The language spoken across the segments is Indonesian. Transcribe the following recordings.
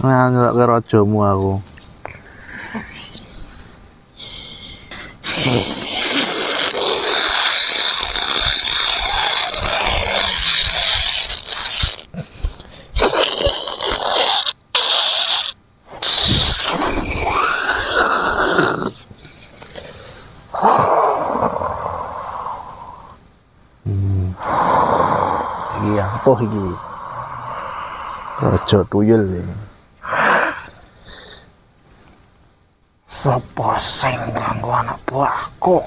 Nah, nggak ke rojomu aku. Iya, apa iki? Rojo tuyul iki. Sapa sing ganggu anak buahku?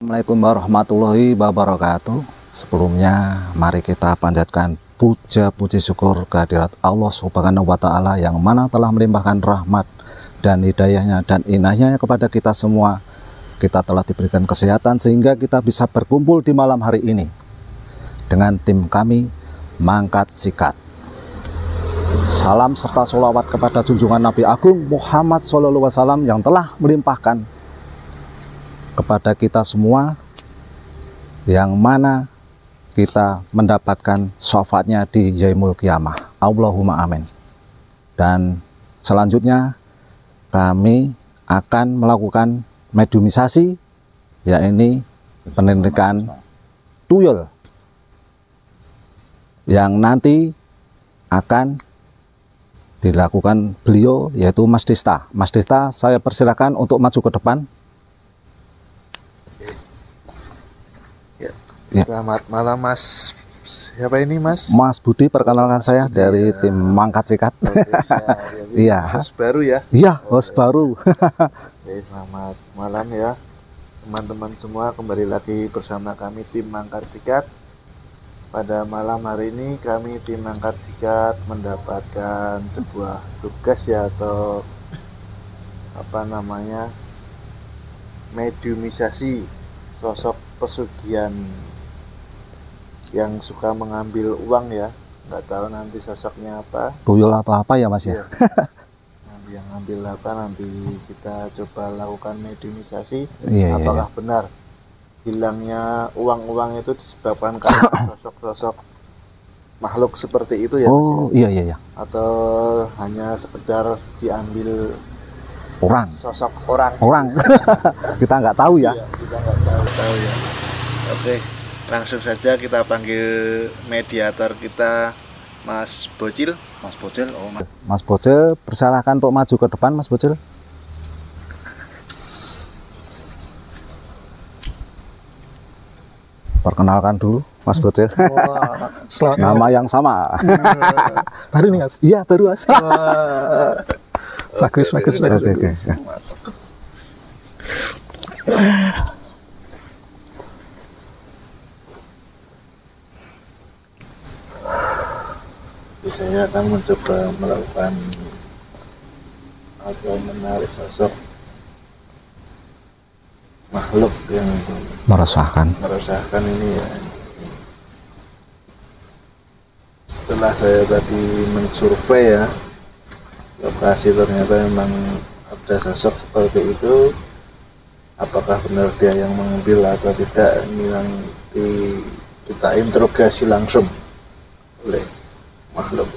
Assalamualaikum warahmatullahi wabarakatuh. Sebelumnya mari kita panjatkan puja puji syukur kehadirat Allah Subhanahu wa Ta'ala yang mana telah melimpahkan rahmat dan hidayahnya dan inayahnya kepada kita semua. Kita telah diberikan kesehatan sehingga kita bisa berkumpul di malam hari ini dengan tim kami Mangkat Sikat. Salam serta sholawat kepada junjungan Nabi Agung Muhammad SAW yang telah melimpahkan kepada kita semua, yang mana kita mendapatkan syafaatnya di yaumul qiyamah. Allahumma amin. Dan selanjutnya kami akan melakukan mediumisasi, yaitu pendidikan tuyul yang nanti akan dilakukan beliau, yaitu Mas Desta. Mas Desta, saya persilakan untuk maju ke depan. Ya. Selamat malam Mas. Siapa ini Mas? Mas Budi, perkenalkan saya dari tim Mangkat Sikat. Iya. Host baru ya? Iya, host baru. Oke, selamat malam ya teman-teman semua, kembali lagi bersama kami tim Mangkat Sikat. Pada malam hari ini kami tim Mangkat Sikat mendapatkan sebuah tugas ya, atau apa namanya, mediumisasi sosok pesugihan yang suka mengambil uang ya. Nggak tahu nanti sosoknya apa, Tuyul atau apa ya Mas ya? Nanti yang ngambil apa, nanti kita coba lakukan mediumisasi. Iya, apakah benar hilangnya uang-uang itu disebabkan karena sosok-sosok makhluk seperti itu ya Mas, oh ya? iya. Atau hanya sekedar diambil Orang sosok orang kita nggak tahu ya. Iya, kita nggak tahu ya. Oke, langsung saja kita panggil mediator kita, Mas Bocil. Mas Bocil, Mas Bocil, persilahkan untuk maju ke depan Mas Bocil. Perkenalkan dulu Mas Bocil. Nama yang sama. Baru nih Mas? Iya, baru Mas. Bagus. Oke. Saya akan mencoba melakukan atau menarik sosok makhluk yang Meresahkan ini ya. Setelah saya tadi mensurvei ya lokasi, ternyata memang ada sosok seperti itu. Apakah benar dia yang mengambil atau tidak, ini yang kita interogasi langsung oleh makhluk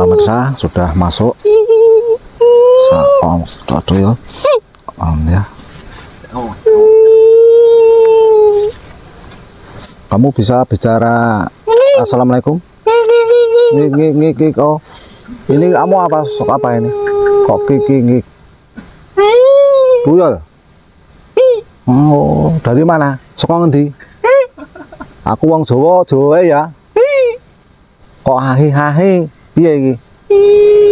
pemirsa sudah masuk. Aduh ya. Kamu bisa bicara assalamualaikum. Oh. Ini kamu apa? Sok apa ini? Kok ngik. Tuyul. Oh, dari mana? Saka ngendi? Aku wong Jawa ya. Kok hahi-hahi? Piye iki?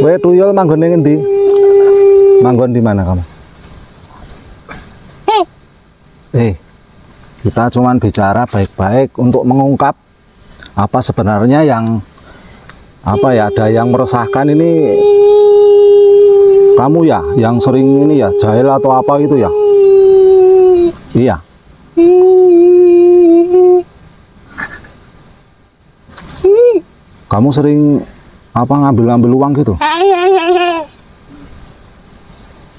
Kowe tuyul manggon ning ngendi? Manggon di mana kamu? Kita cuman bicara baik-baik untuk mengungkap apa sebenarnya yang ada yang meresahkan ini. Kamu ya yang sering ini ya jahil atau apa gitu ya? Iya. Kamu sering apa ngambil uang gitu?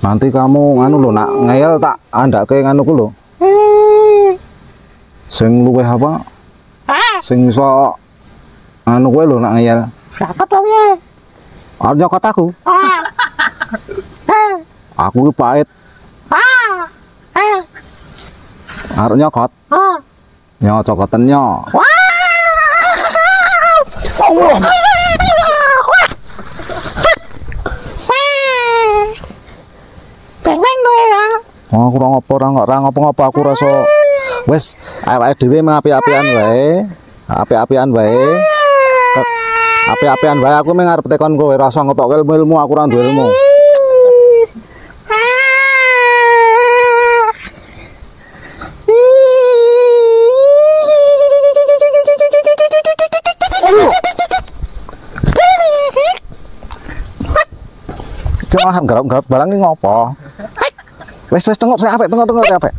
Nanti kamu nganu lo nak ngeyel tak anda kayak nganu ku lo. Sing luweh apa? Sing iso anu kowe lho nak ngeyel. Siapa dong ya? Arep nyokot aku. Aku ki pahit. Arep nyokot. Nyocokotennya. Allah. Pengen gue ya. Oh, aku ora ngapa-ngapa aku rasa wes awake dhewe api-apian wae. Api-apian wae. Api-apian wae aku ngarep tekon kowe rasa ngetok ilmu aku ora duwe ilmu. Jangan garap-garap barang iki ngopo? Wes tengok saya apik, tengok saya apik.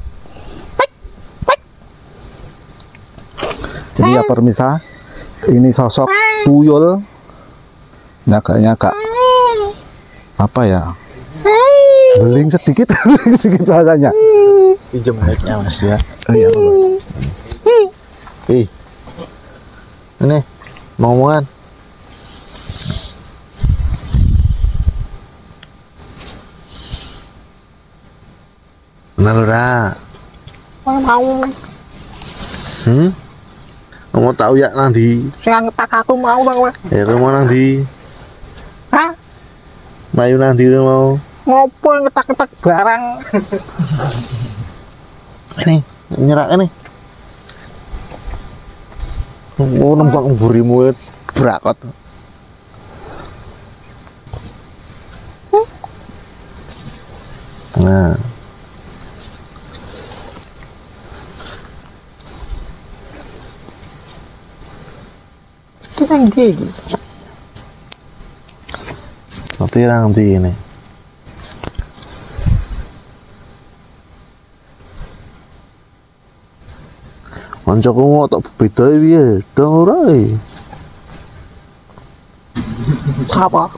Ini ya permisa, ini sosok tuyul. Nyagak apa ya? Beling sedikit, sedikit bahasanya. Pinjam mic-nya Mas ya. Iya. Ini mau ngomongan. Benar ora? Mau. Kamu tahu ya nanti? Sing ngetak aku mau bang. Ya kamu nanti? Hah? Mayu nanti mau? Ngopo ngetak barang? Ini nyerak ini. Oh nembak burimu berakot. Nah. Kita gigi. Nanti nanti ini. Kancaku mau tak beda piye? Dong ora. Siapa?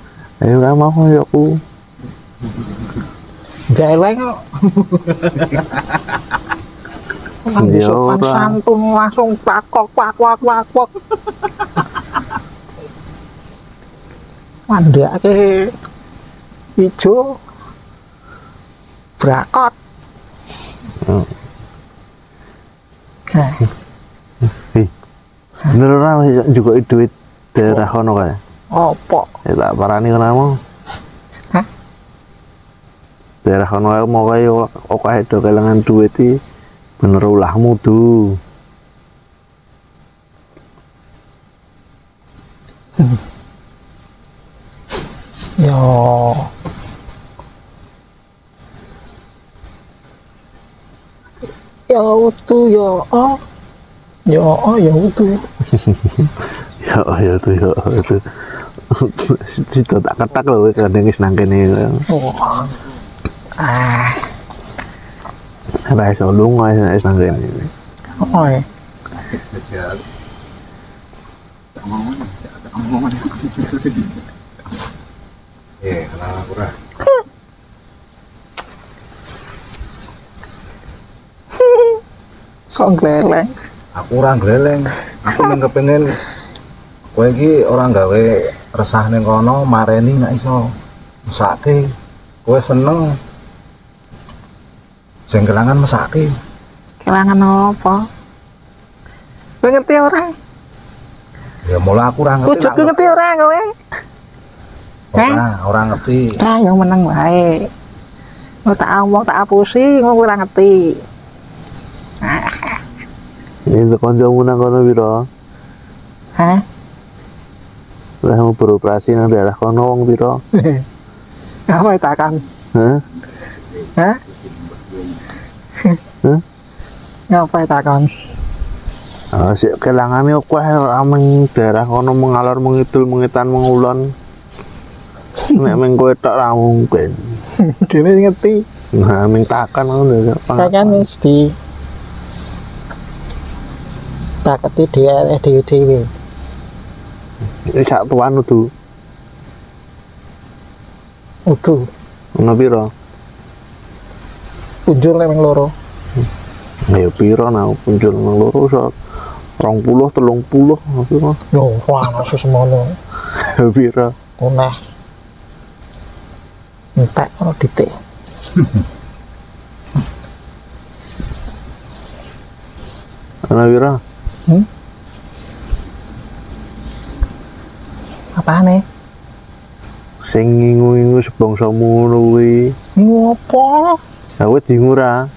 Ora mau ya aku. Geleng kok. Sopan santun langsung pakok. Mandake ijo brakot. Bener ora juga duit daerah kono kae. Opo? Ya tak parani kono mau. Hah? Daerah kono mau kae akeh do kelangan duit iki bener ulahmu tuh. Ya utuh ya oh. Ya utuh. Ya tuh. Situ tak ketak lho kadang wis nang kene. Oh. Ora iso lunga wis nang kene. Oh. Sok gleleng. Aku orang gleleng. Aku men kepengin kowe iki orang gawe resah ning kono mareni nek iso mesake kowe seneng sing kelangan mesake Kelangan apa? Kowe ngerti ora? ya mulai aku ora ngerti Wujud kowe ngerti ora kowe? ora ngerti Lah yang meneng wae. Kok tak omong tak apusi, kok ora ngerti. Ini kancamu nang kono piro? Hah? Lah mau beroperasi nang daerah kono wong piro? Apa takkan? Hah? Hah? Hah? Ngapa takkan? Sik kelangane akeh ameng daerah kono mengalor mengidul mengitan mengulon. Nek meng kowe tok ra mungkin. Dene ngerti. Nah, meng takan ngono ya. Takkan wis di taketi dhewe. Iki sak tuan udu. Utuh. Ono piro? Punjul nek loro. Ya piro nah punjul nang loro iso 20 30 piro? Yo, wah masuk semono. Piro? Kuneh. Entek ora ditik. Ono piro? Apane? Sing ngingu-ngingu sebangsamu ngono kuwi. Ini apa? Kowe dingu ra?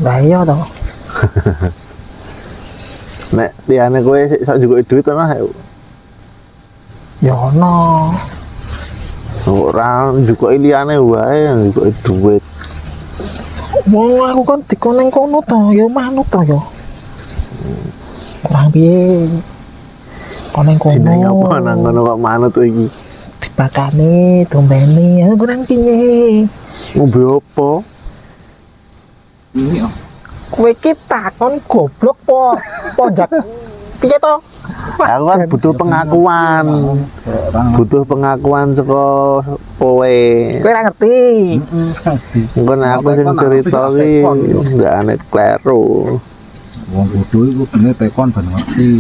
Lah iya to. Nek liyane kowe sik iso njuk duit ana Ya ono. ora njuk liyane wae njuk duit. Wong aku kan dikoneng kono to, ya manut to ya. Kurang piye? Koneng kono. Jenenge apa nang kono kok manut iki? Dibakane, dombene, ya kurang piye? Ngombe apa? ini Kowe iki takon goblok po jak. Piye to? Aku kan butuh pengakuan. Butuh pengakuan saka kowe. Kowe ora ngerti. Engko nek aku sing cerita iki ndak aneh kleru. wong bodoh iku bene tekon ben ngerti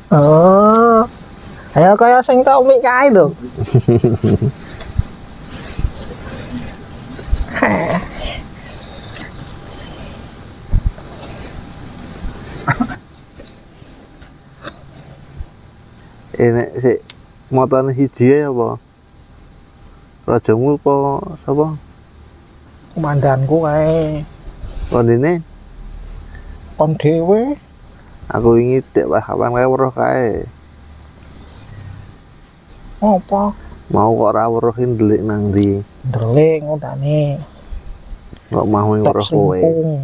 Oh. Ayo kaya sing tau mik kae lho. Nek sik motone siji ya apa? Rajamu apa sapa? Komandanku kae. Kondine Kon dhewe. aku wingi dek kapan kae weruh kae. Apa? Mau kok ora weruh ndelik nang ndi? Ndelik ngundane. Kok mau Tok weruh kowe. sempung.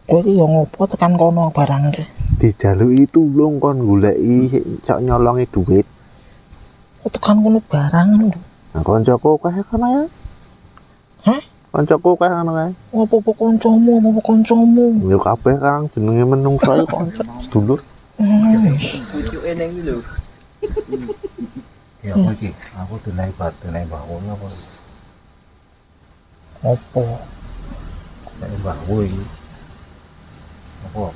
Kowe iki yo ngopo tekan kono barang iki? Dijaluki tulung kon goleki cok nyolongi duit. Tekan kono barang lho. Nah, koncoku kae kono ya. Hah? Koncoku kae kono kae. Apa kancamu? Yo kabeh sekarang jenenge menungso iki konco sedulur. Pucuke ning iki lho. ya apa iki aku dinai mbahku apa Apa? nek mbahku iki apa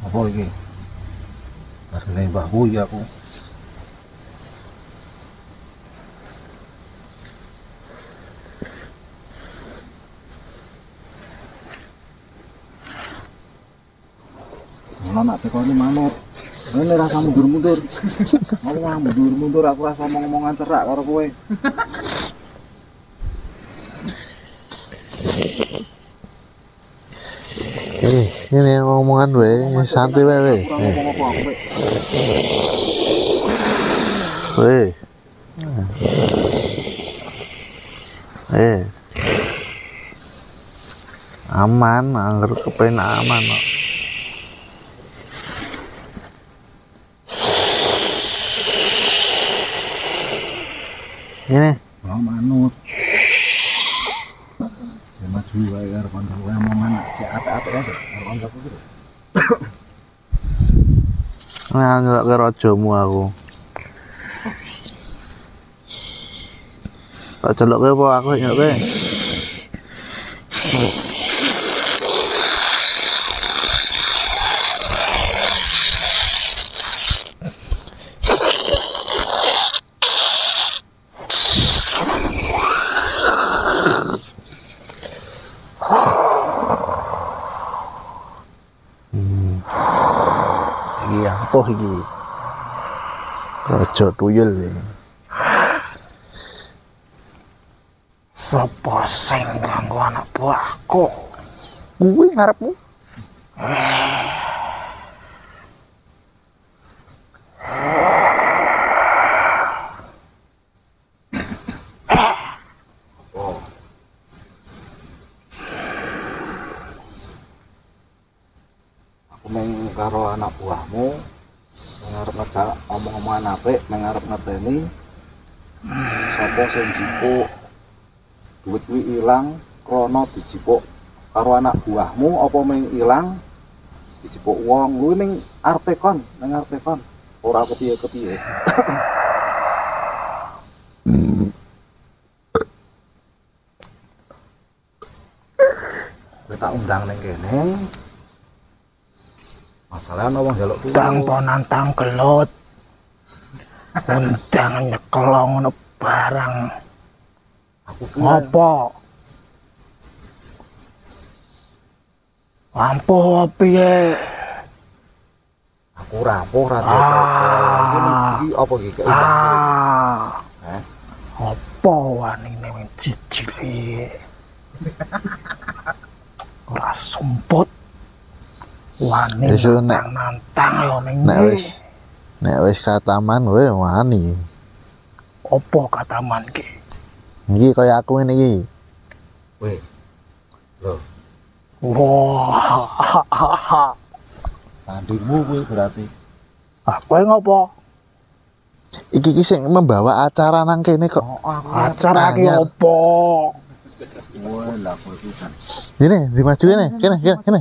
apa iki pas dinai mbahku iki aku Ono nak tekone manut. Ngene rasa mundur-mundur. Ngomong mundur-mundur aku rasa omong-omongan cerak karo kowe. Ini ngomongan wae, santai wae. Ngomong apa aku Weh. Aman, angger kepen aman kok. Ini Ora manut. Ya maju wae karo kancaku omongan sik apik-apik ae karo kancaku iki. Ngelak ke rojomu aku. Tak celok ke apa aku nyok ke? Iya, apa iki? Rojo tuyul iki. Sapa sing ganggu anak buahku? Kuwi ngarepmu? Aku meng karo anak buahmu mengarep ngejak omong-omongan apik, mengarep ngeteni sapa sing jipuk duit kuwi ilang krana dijipuk karo anak buahmu apa meng ilang dijipuk wong kuwi ning arep tekon, ora kepiye-kepiye. Kowe tak undang ning kene. Masalahnya wong njaluk tulung. Tang ponantang gelut. Undang nyekel ngono barang. Aku Ngopo? Ampuh piye? aku rapuh ra iki apa iki kaya Apa wanine wing jijili? Ora sumput. Wani Iso nantang yo ning nek wis kataman kowe wani. apa kataman ki? Iki kaya aku ngene iki. Weh. Lho, Wah. sandingmu kuwi berarti. Kowe ngopo? Iki sing membawa acara nang kene kok. Acara ki opo? Wah, lah kowe pisan. Ini dimajuin nih, kene.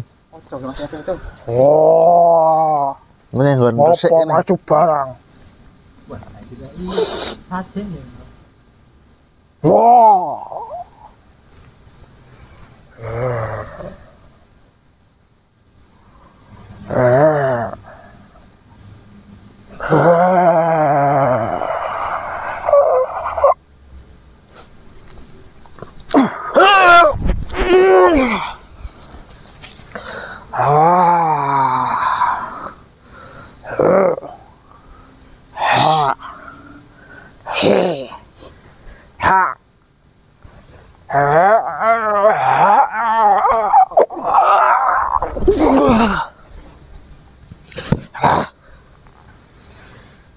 Oh. Ngene nggon resik Opo kene. maju barang? Wah.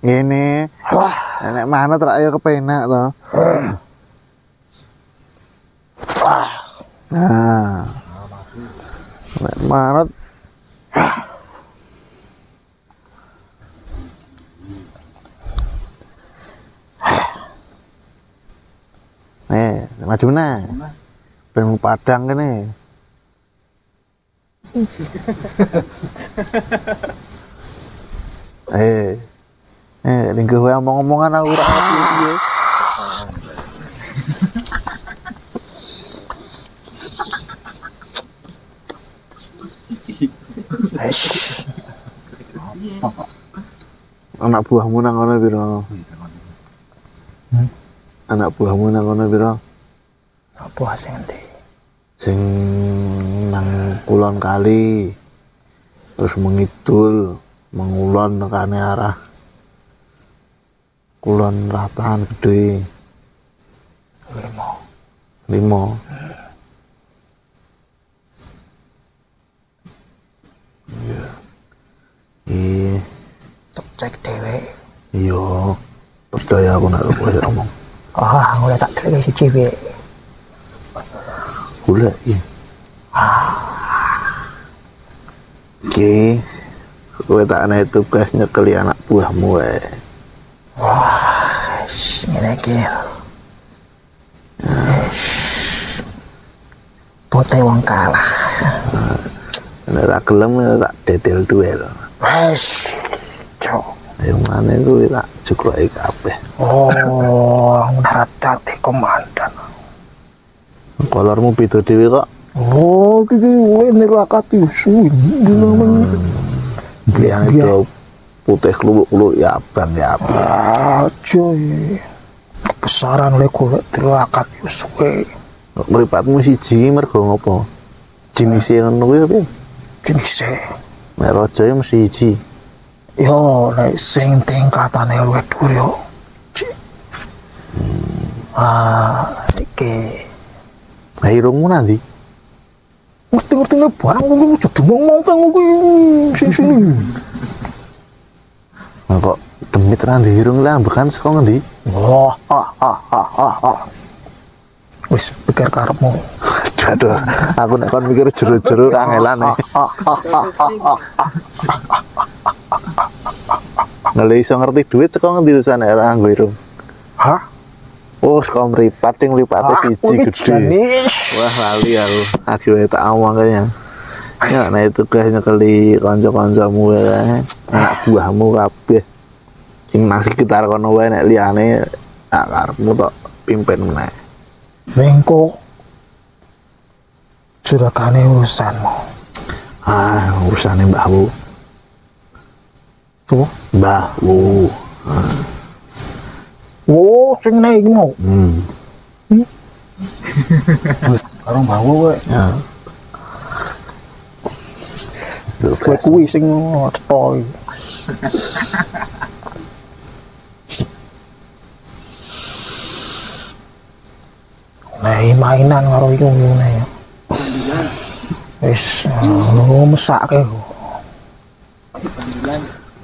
Ngene. Nek manut rak ya kepenak to. Nah. Nek manut maju nah. Ben padang kene. Lingkuh kowe omong-omongan aku ora ngerti piye. Anak buahmu nang kono piro? Anak buahmu nang kono piro? Apa sing endi? Sing nang kulon kali. Terus mengidul, mengulon nekane arah kulon ratahan gede. 5. Iya. Tak cek dhewe. Iya. Percaya aku nek kowe ngomong. Ora tak dhewe siji piye. Golek iki. Iki kowe tak ana tugas nyekeli anak buahmu wae. Ngene iki. Pote wong kalah. Nek ora gelem tak dedel duel. Wes. aja. Ayo mana kuwi tak jukloki kabeh. Oh, hati-hati komandan. Kolormu beda dhewe kok. Oh, iki ini rakat suwi. Yang itu putih kelubuk-kelubuk ya abang ya abang. Aja kebesaran le golek rakat suwi. Mripatmu siji mergo ngopo? Jenisnya ngono kuwi piye? Jenise. Nek raja ya mesti siji. Yo, nek sing tingkatane luwih dhuwur yo. Iki. Irungmu nanti? Ngerti-ngerti nek barang kuwi aja ngomong kang kuwi sini. Nah, kok demit nanti irung lah bekan saka ngendi? Wah, wis pikir karepmu. Aduh, aku nek kon mikir jero-jero kangelan nih. Nggak iso ngerti duit saka ngendi tuh sana nganggo irung. Hah? Oh, saka mripat sing mripate siji gede. Wah, lali aku. Aku tak omong kayaknya. Ya, nah itu kayaknya kali kanca-kancamu ya. Anak buahmu kabeh. Sing nang sekitar kono wae nek liyane tak karepmu tok pimpin meneh. Mengko jurakane urusanmu. Urusane mbahmu. Tuh, Mbahmu. oh, sing nek iki mau. Karo mbahmu kowe. Ya. Kowe kuwi sing cetha iki. Mainan karo iki ngene ya. Wis mesake.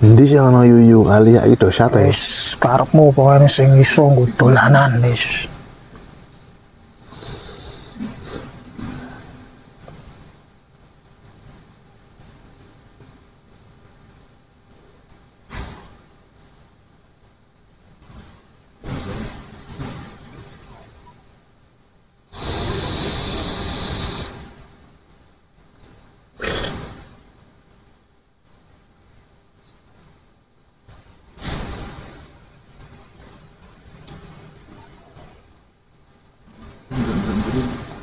Endi sing ana yuyu kali ya iki dosat ya. Wis karepmu pokoknya sing iso nggo dolanan wis.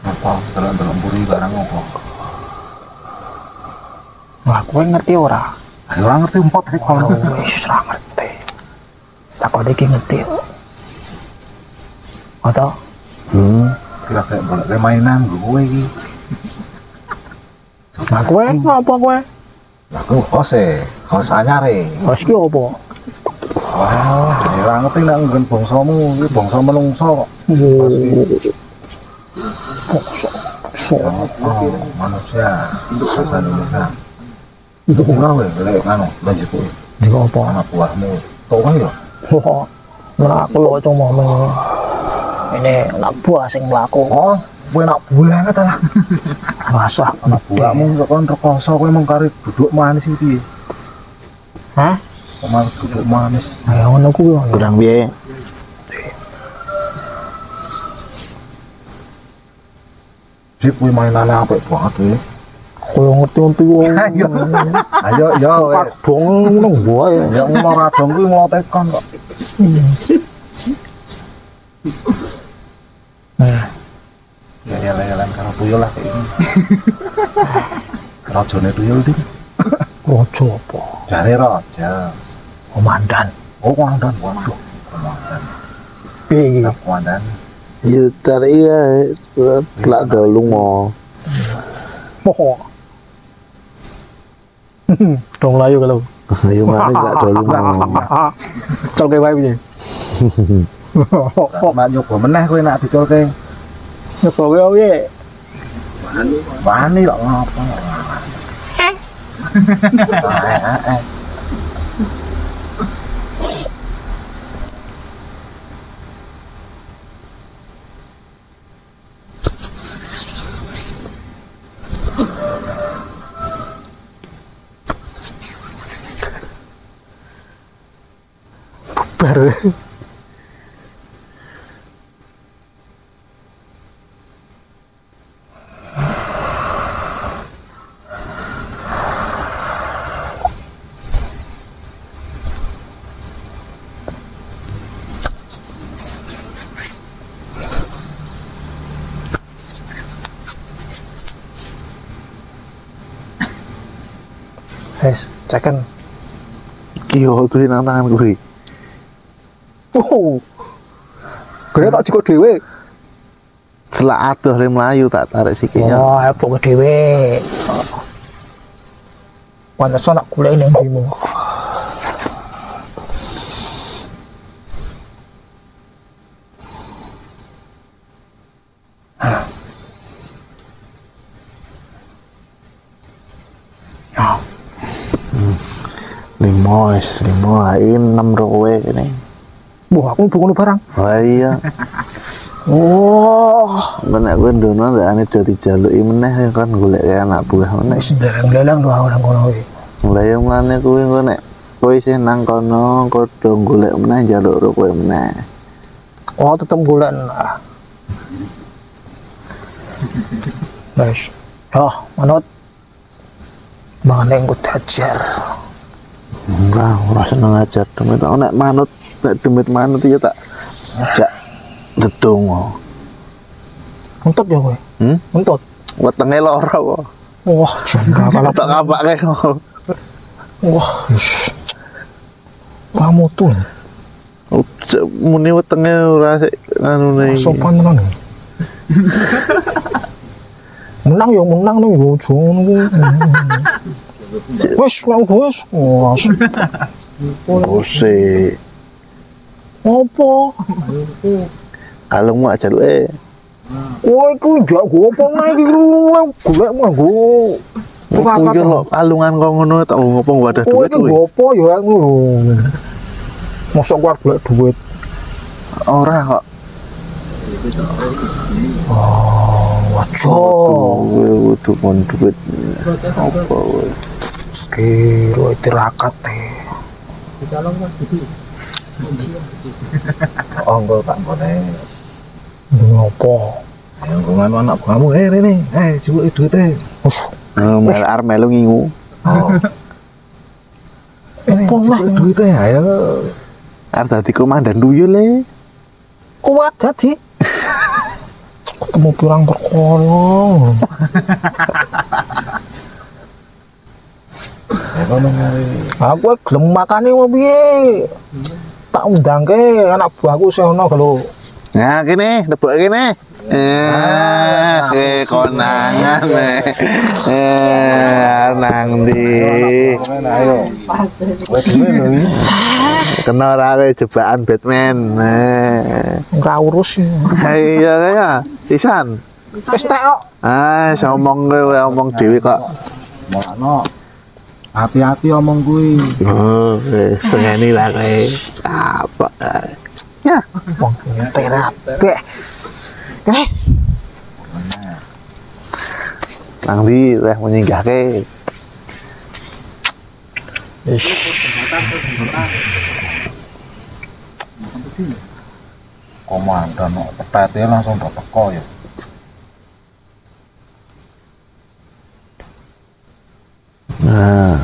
Apa delok-delok mburi barang apa? Wah, kowe ngerti ora? Ayo ora ngerti empot iki kono. Wis ora ngerti. Takon iki ngerti. Atau Kira kayak boleh mainan gue iki. nah kowe ngapa kowe? Aku hos anyare. Wis ki apa? Wah, ora ngerti nek nggon bangsamu iki bangsa menungso kok. Manusia bahasa Indonesia. Itu kurang weh, lek anu lanjut kuwi. Jika apa? Anak buahmu tau kan ya? Wah, nah aku lho cuma ngomong ini anak buah sing mlaku. Oh, kowe nak buah kata lah. Rasah Anak buahmu kok kon rekoso kowe mung kari duduk manis iki piye? hah? Kok malah duduk manis. Ayo ngono kuwi. Kurang piye? Sip kuwi mainane apik banget kuwi. Koyo ngerti-ngerti wong. Ayo yo wes. Dong ngono wae. Ya ngono radong kuwi nglotekon kok. Nah, Ya lelan karo tuyul lah kayak ini. Rajane tuyul dik. rojo apa? Jare raja. Komandan. Oh, komandan. Waduh, komandan. Piye iki? Komandan. Ya tarik ya, telak dolung mau. Moho. Dong layu kalau. Ayo mana telak dolung mau. Colke wae piye? Mak nyoba meneh kowe nak dicolke. Nyoba wae piye? Wani kok ngapa. Bubar. Wes, ceken. Iki yo kuwi nang tangan kuwi. Gede tak jiko dhewe. Selak adoh le mlayu tak tarik sikilnya. Oh, heboh dhewe. Pantesan tak goleki nang ndimu. Lima, ini 6 rowe ini. Wah, aku bungono barang. Oh iya. Oh, Benek gue ndono ndak ane do dijaluki meneh kan golek anak buah meneh. wis ndeleng-ndeleng lho orang kono kuwi. Mulai yang mlane kuwi engko nek kowe isih nang kono engko do golek meneh njaluk ro kowe meneh. Oh, tetep golek. Wes. Oh, manut. Mangane engko dajar. Ora seneng ajar demit nek manut nek demit manut ya tak jak ndedonga. Untut ya kowe. Untut. Wetenge lara kok. Wah, jembra kalau Tak kapake. wah, wis. Pamutu. Muni wetenge ora sik nganune. Sopan tenan. Menang yo menang nih yo aja ngono kuwi. Wes nang wes. Wah. Ose. Opo? Kalung mak jaluke. Wah, iku jago apa nek iki golek manggo. Aku yo lho kalungan kok ngono tak ngopo wadah Kowe duit iki kuwi. gopo ya ngono. Mosok kuwi golek duit. Ora kok. Wajo. Kowe kudu mon duit. Apa kowe? Kiro tirakat e. Onggo tak kone. Ngopo? Ngono anak buahmu rene. Cipuki duite. Mel arep melu ngingu. Opo lah Duite ayo. Arep dadi komandan tuyul le. kuat dadi. Ketemu pirang perkara. Kono ngari. Aku gelem makane opo piye? Tak undangke anak buahku sing ono lho. Nah, kene, lebok kene. Konangan. Nang ndi? Ayo. Kowe dhewe lho iki. Kena ora kowe jebakan Batman. Ora urus. Iya kaya. Pisan. Wis tek kok. Omong kowe omong dhewe kok. Mono. Hati-hati omong kuwi. Oh, sengeni lah kowe. Apa? Ya, Wong terape. nang ndi weh menyinggahke. Komandan kok petete langsung teko ya. Nah,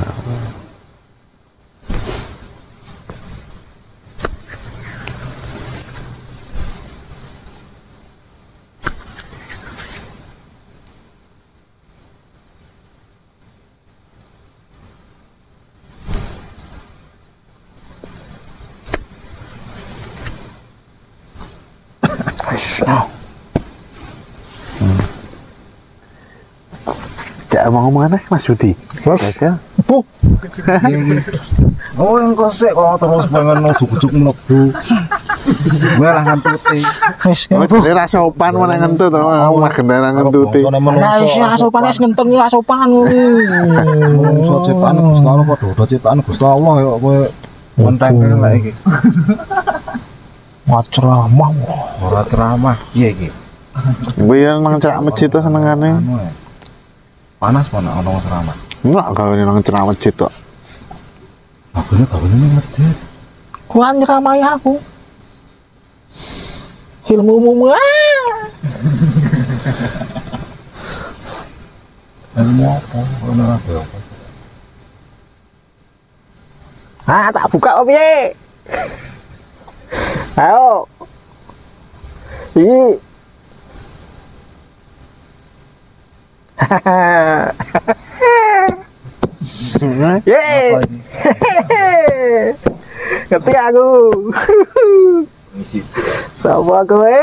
cak ngomong aneh Mas Budi. Wes. Ya. Bu, Oh, engko sik kok terus pengen ujuk-ujuk mlebu. Gue lah ngantuti. wis. Wes ora sopan menek ngentut to, magenan ngentuti. Nah, isi asopan wis ngenten ora sopan. Menungso ciptaan Gusti Allah padha udah ciptaan Gusti Allah ya kowe mentengke lek iki. Ceramah. Ora ceramah. Piye iki? Kowe yang nang cerak masjid to senengane. Anu ya. Panas mana ono ceramah. Enggak gawe nang cerak masjid to. Bagune gawe ning masjid. Kuwi nyeramahi aku. Ilmumu Ilmu apa? Ono apa? tak buka apa piye? Ayo. Iki. Ye. Ngerti aku. Sapa kowe?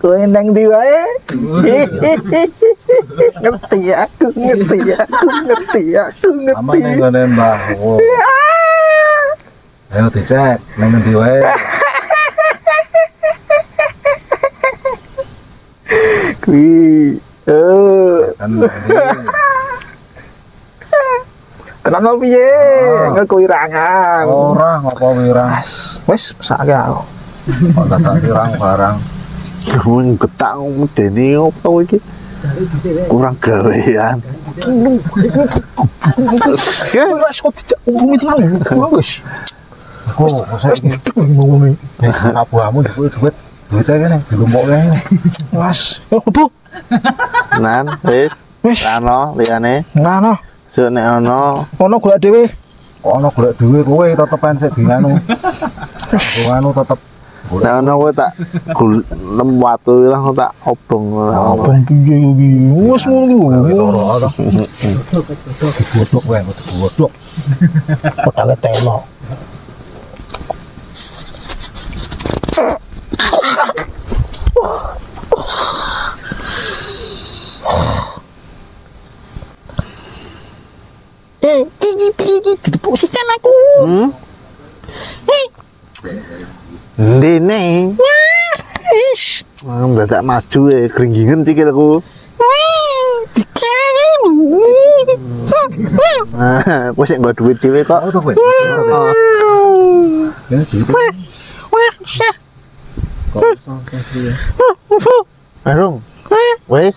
Kowe nang ndi wae? Ngerti aku. Aman ning gone Mbah. Ayo dicek nang ndi wae. Kuwi. Kan Tenan mau piye? Ngekuirangan. ora ngopo wirang. Wis mesake aku. Kok dadak wirang barang. Wong getak medeni opo iki? Kurang gawean. Wis kok tidak umumi tenan. Wis. Kok Wis ngomong. anak buahmu duit kene dilumpukke. Mas, opo? Nan, Wis. Rano liyane. Nah, Sik nek ono golek dhewe. Ono golek duwe kowe tetepan sik dianu. Anu tetep nek ono kowe tak nem watu langsung tak obong. Abang piye iki? Wis ngono iki. loro to. Digodhog wae, digodhog. Pedale telo. Diposisikan aku. Ndene. Mendadak maju gringgingen sikilku. Kowe sik mbok duit dhewe kok. Oh to kowe. Ya duit. Arung. Wes.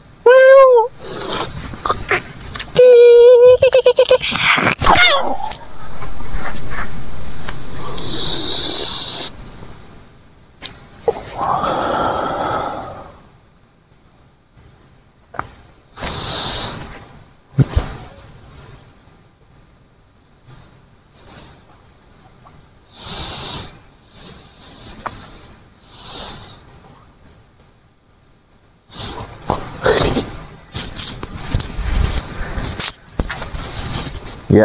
Ya,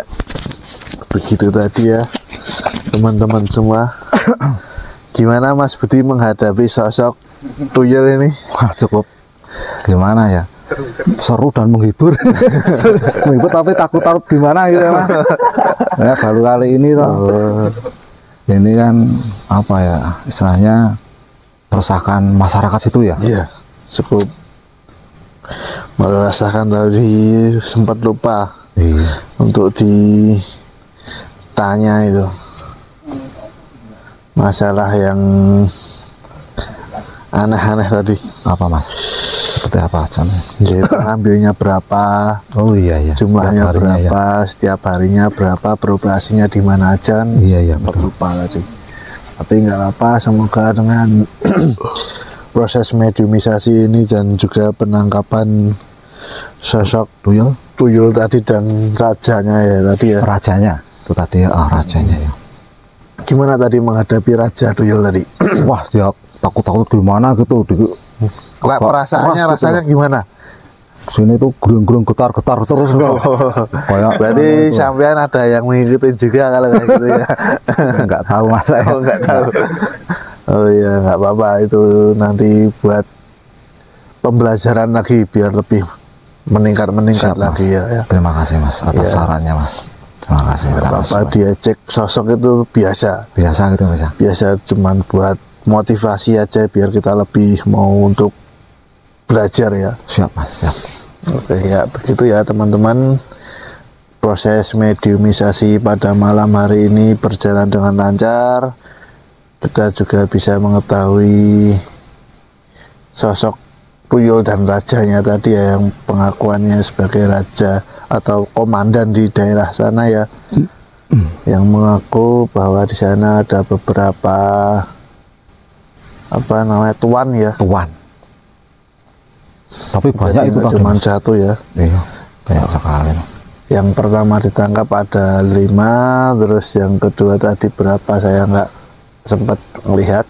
begitu tadi ya teman-teman semua. Gimana Mas Budi menghadapi sosok tuyul ini? Wah, cukup gimana ya? Seru dan menghibur. Menghibur tapi takut-takut gimana gitu ya, Mas. Ya baru kali ini toh. Ini kan apa ya? Istilahnya meresahkan masyarakat situ ya. Iya, cukup merasakan tadi, sempat lupa Iya. untuk ditanya itu masalah yang aneh-aneh tadi. Apa Mas? Seperti apa aja nih? Jadi ambilnya berapa, Oh iya ya. jumlahnya Setiap harinya, berapa, setiap harinya berapa, beroperasinya di mana aja. Iya iya Sempat betul. lupa tadi. Tapi nggak apa, semoga dengan proses mediumisasi ini dan juga penangkapan sosok tuyul tadi dan rajanya ya tadi ya. Rajanya itu tadi ya, rajanya ya. Gimana tadi menghadapi raja tuyul tadi? Wah dia takut-takut gimana gitu. Perasaannya keras gitu rasanya loh. gimana? Sini tuh gulung-gulung getar-getar terus loh. Kayak Berarti itu. sampean ada yang mengikutin juga kalau kayak gitu ya. Nggak tahu Mas saya. Oh, nggak tahu. Oh iya, nggak apa-apa, itu nanti buat pembelajaran lagi biar lebih meningkat Siap, Mas. lagi ya. Terima kasih Mas atas Iya. sarannya Mas. Terima kasih. Nggak apa-apa, dia cek sosok itu biasa Biasa gitu Mas. biasa cuman buat motivasi aja biar kita lebih mau untuk belajar ya. Siap Mas, siap. Oke ya, begitu ya teman-teman. Proses mediumisasi pada malam hari ini berjalan dengan lancar. Kita juga bisa mengetahui sosok tuyul dan rajanya tadi ya, yang pengakuannya sebagai raja atau komandan di daerah sana ya, yang mengaku bahwa di sana ada beberapa apa namanya tuan ya. Tuan. Tapi banyak itu tadi. Cuma Mas. satu ya. Iya, banyak sekali. Yang pertama ditangkap ada 5, terus yang kedua tadi berapa saya nggak sempat melihat.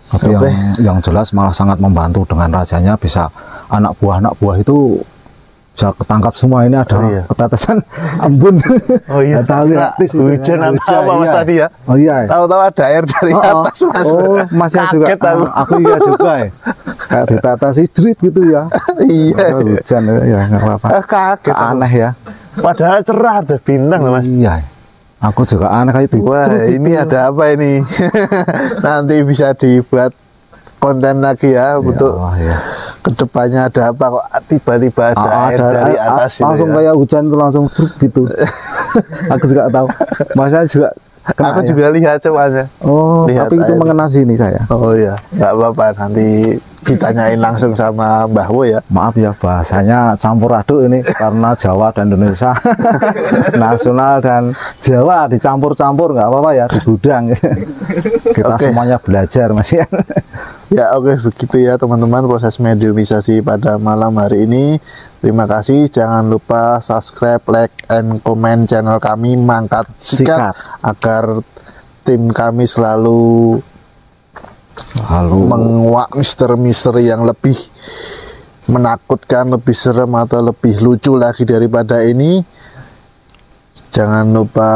Tapi yang jelas malah sangat membantu dengan rajanya, bisa anak buah itu Saya ketangkap semua ini ada iya. ketetesan embun. Oh iya. Nggak tahu ya. Hujan atau apa Mas iya. tadi ya? Oh iya. Tahu-tahu ada air dari atas Mas. Oh, Masnya juga. Kaget aku. Aku iya juga ya. Kayak ditetesi drit gitu ya. Iya. Hujan ya nggak apa-apa. Kaget. Aneh ya. Padahal cerah ada bintang loh Mas. Iya. Aku juga aneh kayak itu. Wah, ini ada apa ini? Nanti bisa dibuat konten lagi ya untuk Ya. kedepannya ada apa kok tiba-tiba ada air dari atas itu langsung ya? kayak hujan itu langsung truk gitu. Aku juga tahu. Masnya juga kena, Aku ya? juga lihat semuanya. Oh, lihat tapi itu air. mengenai sini saya. Oh iya, nggak apa-apa nanti ditanyain langsung sama Mbah Wo ya. Maaf ya bahasanya campur aduk ini karena Jawa dan Indonesia. Nasional dan Jawa dicampur-campur nggak apa-apa ya, di gudang. Kita Oke. semuanya belajar Mas ya. Ya oke begitu ya teman-teman proses mediumisasi pada malam hari ini. Terima kasih, jangan lupa subscribe, like, and comment channel kami Mangkat Sikat agar tim kami selalu menguak misteri-misteri yang lebih menakutkan, lebih serem atau lebih lucu lagi daripada ini. Jangan lupa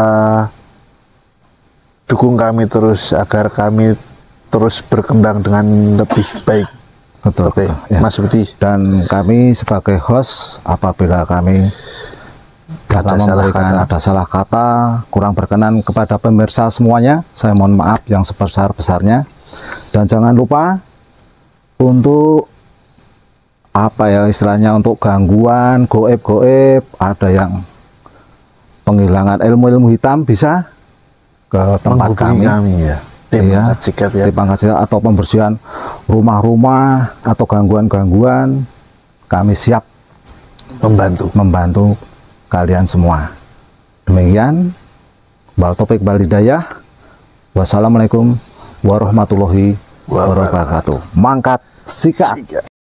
dukung kami terus agar kami terus berkembang dengan lebih baik. Betul, Oke, betul, ya. Mas Budi. Dan kami sebagai host apabila kami ada salah kata, kurang berkenan kepada pemirsa semuanya, saya mohon maaf yang sebesar-besarnya. Dan jangan lupa untuk apa ya istilahnya, untuk gangguan goib-goib, ada yang penghilangan ilmu-ilmu hitam, bisa ke tempat Menghubungi kami ya. Tim Iya, Mangkat Sikat ya. tim Mangkat Sikat, atau pembersihan rumah-rumah atau gangguan-gangguan, kami siap membantu kalian semua. Demikian, wal taufiq wal hidayah. Wassalamualaikum warahmatullahi wabarakatuh. Mangkat Sikat.